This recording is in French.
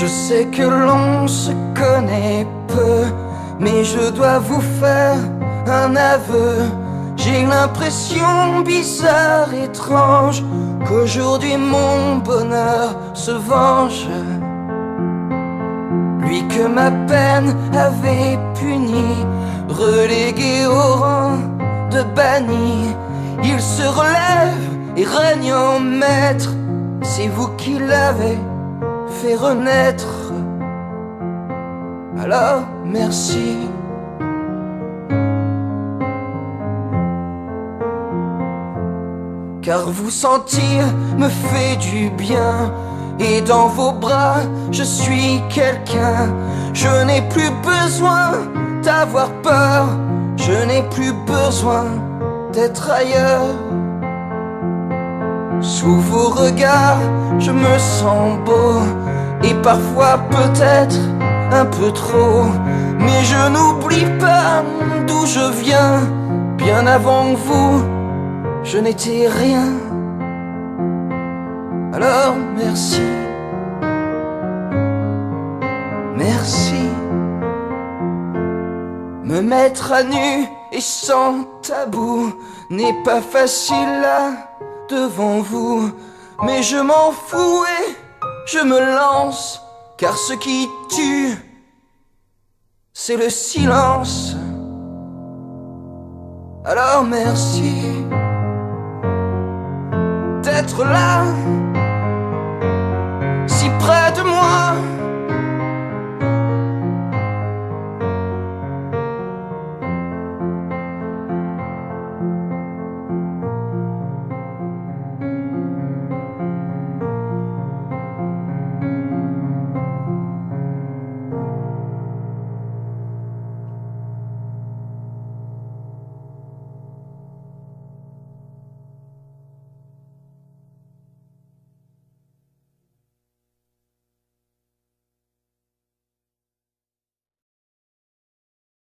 Je sais que l'on se connaît peu, mais je dois vous faire un aveu. J'ai l'impression bizarre, étrange, qu'aujourd'hui mon bonheur se venge. Lui que ma peine avait puni, relégué au rang de banni, il se relève et règne en maître. C'est vous qui l'avez fait renaître. Alors merci. Car vous sentir me fait du bien, et dans vos bras je suis quelqu'un. Je n'ai plus besoin d'avoir peur, je n'ai plus besoin d'être ailleurs. Sous vos regards je me sens beau, et parfois peut-être un peu trop. Mais je n'oublie pas d'où je viens. Bien avant vous je n'étais rien. Alors merci, merci. Me mettre à nu et sans tabou n'est pas facile là devant vous, mais je m'en fous et je me lance, car ce qui tue, c'est le silence. Alors merci d'être là